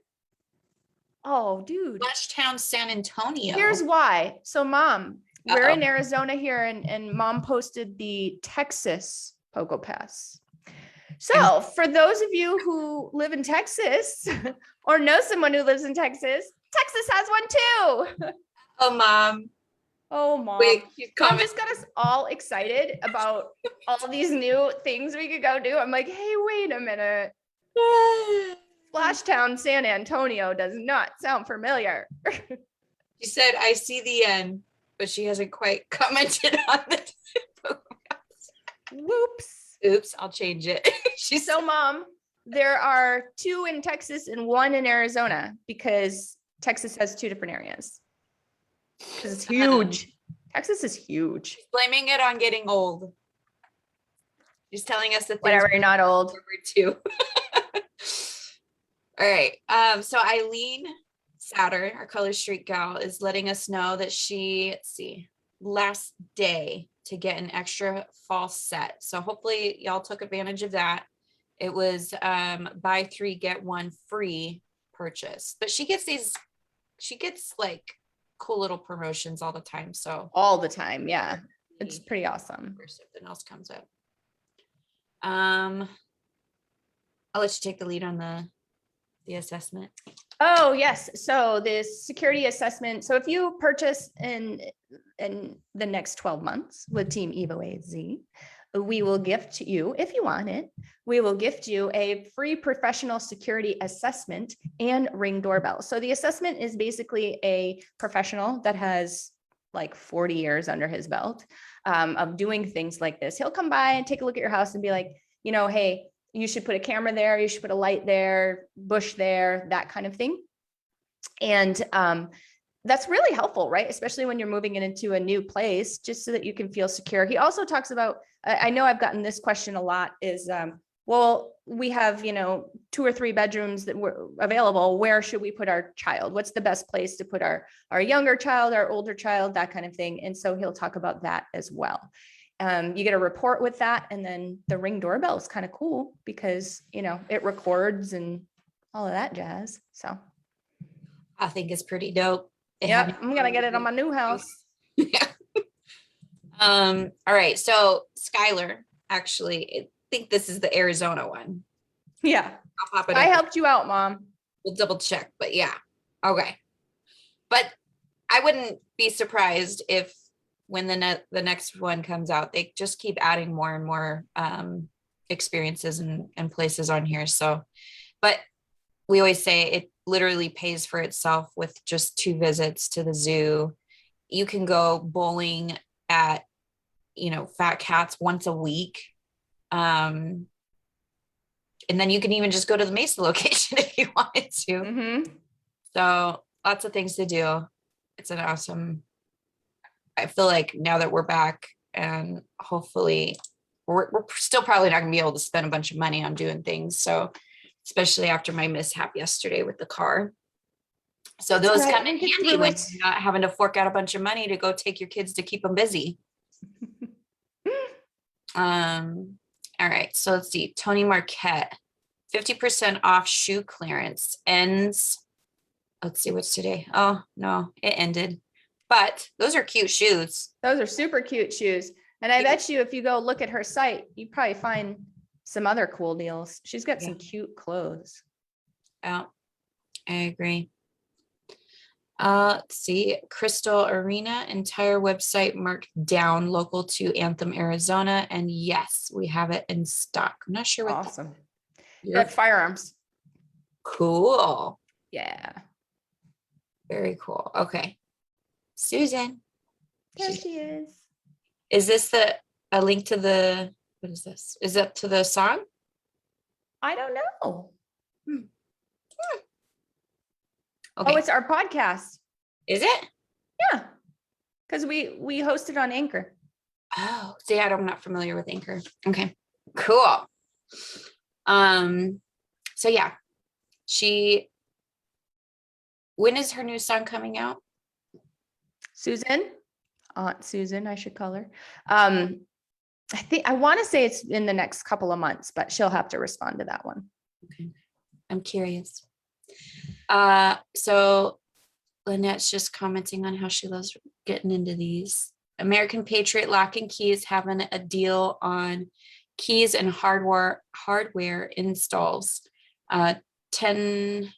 Oh, dude. Flashtown, San Antonio. Here's why. So, Mom, we're in Arizona here, and Mom posted the Texas Pogo Pass. So for those of you who live in Texas or know someone who lives in Texas, Texas has one too. Oh, Mom. Oh, Mom. Wait, Mom just got us all excited about all these new things we could go do. I'm like, hey, wait a minute. Flashtown, San Antonio does not sound familiar. She said, I see the end, but she hasn't quite commented on the Whoops. Oops, I'll change it. She's so, Mom, there are 2 in Texas and 1 in Arizona because Texas has 2 different areas. Because it's huge. Texas is huge. She's blaming it on getting old. She's telling us that whatever, you're not old. Too. All right. So Eileen Souter, our Color Street gal, is letting us know that she, let's see, last day to get an extra fall set. So hopefully y'all took advantage of that. It was buy 3, get 1 free purchase. But she gets like cool little promotions all the time. So all the time, yeah. It's pretty awesome. Or something else comes up. I'll let you take the lead on the assessment. Oh, yes. So this security assessment. So if you purchase in the next 12 months with Team EvoAZ, we will gift you, if you want it, we will gift you a free professional security assessment and Ring doorbell. So the assessment is basically a professional that has like 40 years under his belt of doing things like this. He'll come by and take a look at your house and be like, hey, you should put a camera there, you should put a light there, bush there, that kind of thing. And that's really helpful, right? Especially when you're moving into a new place, just so that you can feel secure. He also talks about, I know I've gotten this question a lot, is, well, we have, 2 or 3 bedrooms that were available. Where should we put our child? What's the best place to put our younger child, our older child, that kind of thing. And so he'll talk about that as well. You get a report with that. And then the Ring doorbell is kind of cool because, it records and all of that jazz. So I think it's pretty dope. Yep, I'm gonna get it on my new house. Yeah. All right. So Skylar, actually, I think this is the Arizona one. Yeah. I'll pop it I up. helped you out, Mom. We'll double check, but yeah. Okay. But I wouldn't be surprised if when the next one comes out, they just keep adding more and more experiences and places on here. So, but we always say it literally pays for itself with just 2 visits to the zoo. You can go bowling at, Fat Cats once a week. And then you can even just go to the Mesa location if you wanted to. Mm-hmm. So lots of things to do. It's an awesome, I feel like now that we're back and hopefully we're still probably not gonna be able to spend a bunch of money on doing things. So especially after my mishap yesterday with the car. So That's those right, come in we'll get handy through when it. you're not having to fork out a bunch of money to go take your kids to keep them busy. All right, so let's see. Tony Marquette, 50% off shoe clearance ends. Let's see what's today. Oh no, it ended. But those are cute shoes. Those are super cute shoes. And I bet you if you go look at her site, you probably find some other cool deals. She's got some cute clothes. Oh, I agree. Let's see, Crystal Arena, entire website marked down, local to Anthem, Arizona. And yes, we have it in stock. I'm not sure what Awesome. you're Got firearms. cool. Yeah. Very cool. Okay. Susan. There she is. Is this a link to the, what is this? Is that to the song? I don't know. Okay. Oh, it's our podcast. Is it? Yeah. Because we host it on Anchor. Oh, see, I'm not familiar with Anchor. Okay, cool. So yeah, when is her new song coming out? Susan, Aunt Susan, I should call her. I want to say it's in the next couple of months, but she'll have to respond to that one. Okay, I'm curious. So Lynette's just commenting on how she loves getting into these. American Patriot Lock and Keys having a deal on keys and hardware installs. 10%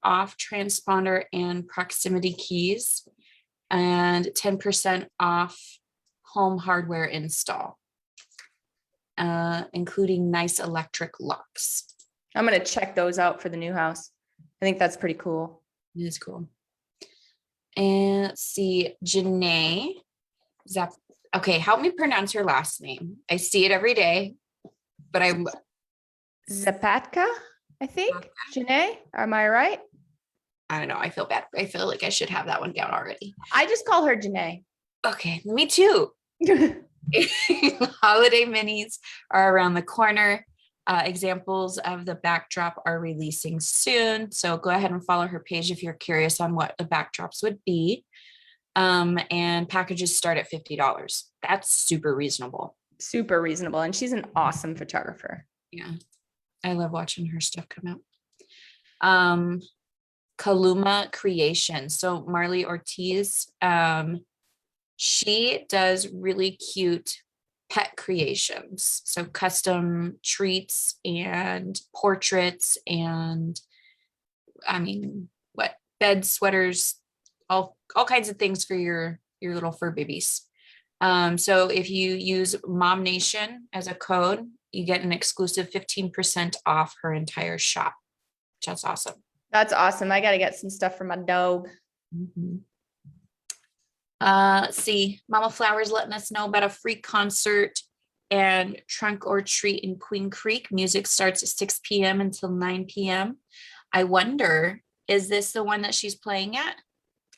off transponder and proximity keys, and 10% off home hardware install, including nice electric locks. I'm going to check those out for the new house. I think that's pretty cool. It is cool. And let's see, Janae. Okay, help me pronounce her last name. I see it every day, but Zapatka, I think. Janae, am I right? I don't know. I feel bad. I feel like I should have that one down already. I just call her Janae. Okay, me too. Holiday minis are around the corner. Examples of the backdrop are releasing soon. So go ahead and follow her page if you're curious on what the backdrops would be. And packages start at $50. That's super reasonable. Super reasonable. And she's an awesome photographer. Yeah. I love watching her stuff come out. Kaluma Creation. So Marley Ortiz, she does really cute pet creations. So custom treats and portraits and bed sweaters, all kinds of things for your little fur babies. So if you use MOMnation as a code, you get an exclusive 15% off her entire shop. That's awesome. That's awesome. I got to get some stuff for my dog. Mm-hmm. Let's see, Mama Flowers letting us know about a free concert and trunk or treat in Queen Creek. Music starts at 6 p.m. until 9 p.m. I wonder, is this the one that she's playing at?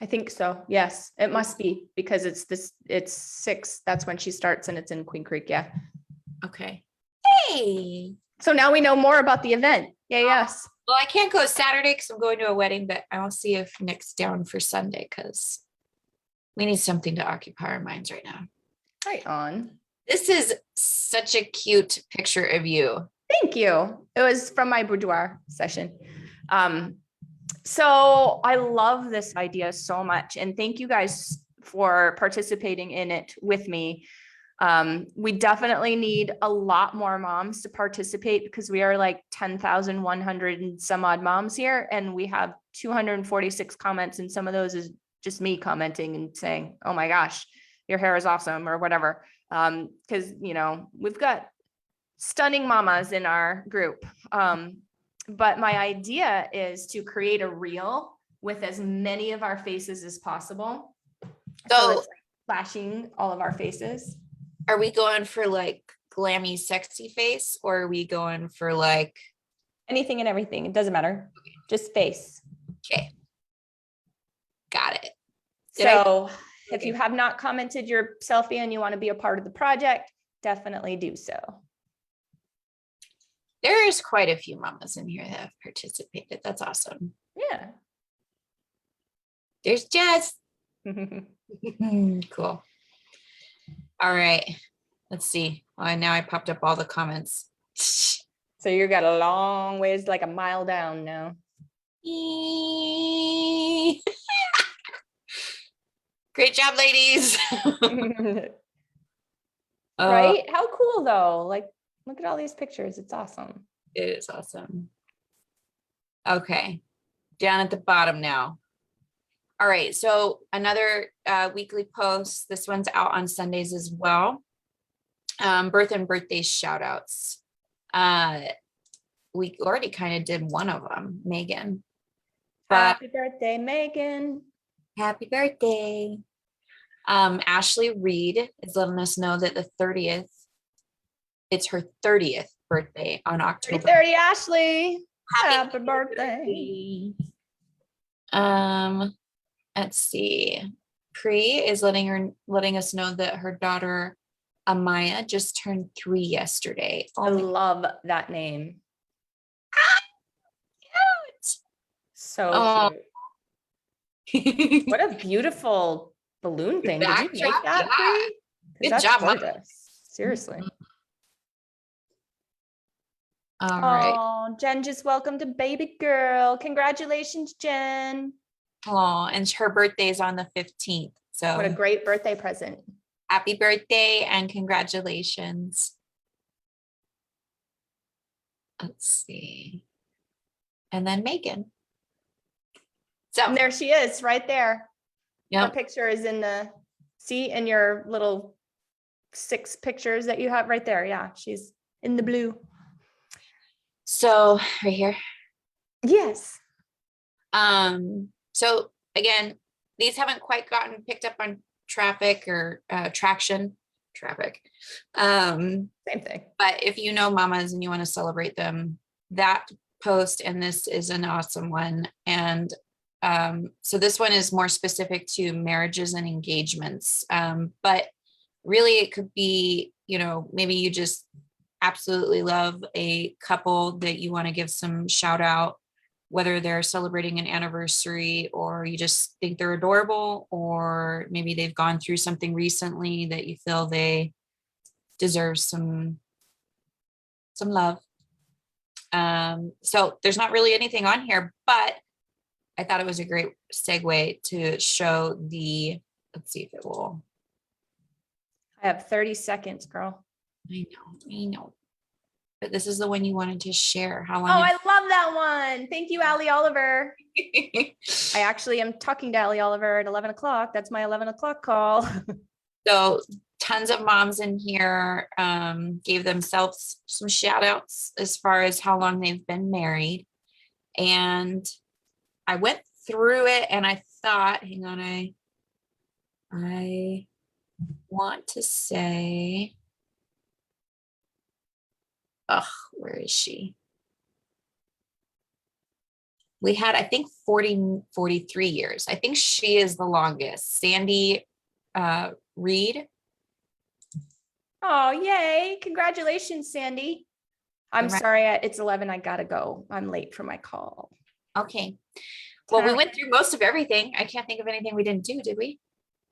I think so. Yes, it must be because it's 6. That's when she starts and it's in Queen Creek. Yeah. Okay. Hey. So now we know more about the event. Yeah. Yes. Well, I can't go Saturday because I'm going to a wedding, but I'll see if Nick's down for Sunday because we need something to occupy our minds right now. Right on. This is such a cute picture of you. Thank you. It was from my boudoir session. So I love this idea so much. And thank you guys for participating in it with me. We definitely need a lot more moms to participate because we are like 10,100 and some odd moms here. And we have 246 comments. And some of those is just me commenting and saying, oh my gosh, your hair is awesome or whatever. Because, we've got stunning mamas in our group. But my idea is to create a reel with as many of our faces as possible. So it's like flashing all of our faces. Are we going for like glammy, sexy face, or are we going for like anything and everything? It doesn't matter. Just face. Okay. Got it. Did I- So if Okay. you have not commented your selfie and you want to be a part of the project, definitely do so. There's quite a few mamas in here that have participated. That's awesome. Yeah. There's Jess. Cool. All right. Let's see. Well, now I popped up all the comments. So you got a long ways, like a mile down now. Great job, ladies. Right? How cool though. Like, look at all these pictures. It's awesome. It is awesome. Okay. Down at the bottom now. All right. So another weekly post. This one's out on Sundays as well. Birth and birthday shout outs. We already kind of did one of them, Megan. Happy birthday, Megan. Happy birthday. Ashley Reed is letting us know that the 30th, it's her 30th birthday on October. 30, Ashley. Happy Happy birthday. Let's see. Pri is letting us know that her daughter Amaya just turned 3 yesterday. I love that name. So Oh. cute. What a beautiful balloon thing. Did you make Backdrop, that, yeah. Pri? Good That's job, Mama. gorgeous. Seriously. All right. Oh, Jen just welcomed a baby girl. Congratulations, Jen. Oh, and her birthday is on the 15th. So What a great birthday present. happy birthday and congratulations. Let's see. And then Megan. So And there she is, right there. Her yeah. picture is in the see in your little 6 pictures that you have right there. Yeah, she's in the blue. So right here. Yes. So again, these haven't quite gotten picked up on traffic or traffic. Same thing. But if you know mamas and you want to celebrate them, that post and this is an awesome one. And so this one is more specific to marriages and engagements. But really it could be, you know, maybe you just absolutely love a couple that you want to give some shout out, whether they're celebrating an anniversary or you just think they're adorable, or maybe they've gone through something recently that you feel they deserve some love. So there's not really anything on here, but I thought it was a great segue to show the, let's see if it will. I have 30 seconds, girl. I know. But this is the one you wanted to share. How long? Oh, I love that one. Thank you, Allie Oliver. I actually am talking to Allie Oliver at 11 o'clock. That's my 11 o'clock call. So tons of moms in here gave themselves some shout outs as far as how long they've been married. And I went through it and I thought, hang on, I want to say, where is she? We had, I think 43 years. I think she is the longest. Sandy Reed. Oh, yay. Congratulations, Sandy. I'm sorry, it's 11. I gotta go. I'm late for my call. Okay. Well, we went through most of everything. I can't think of anything we didn't do, did we?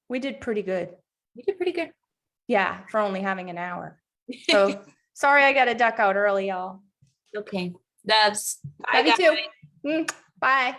We did pretty good. We did pretty good. Yeah, for only having an hour. So sorry, I gotta duck out early, y'all. Okay. Loves. Love you too. Bye.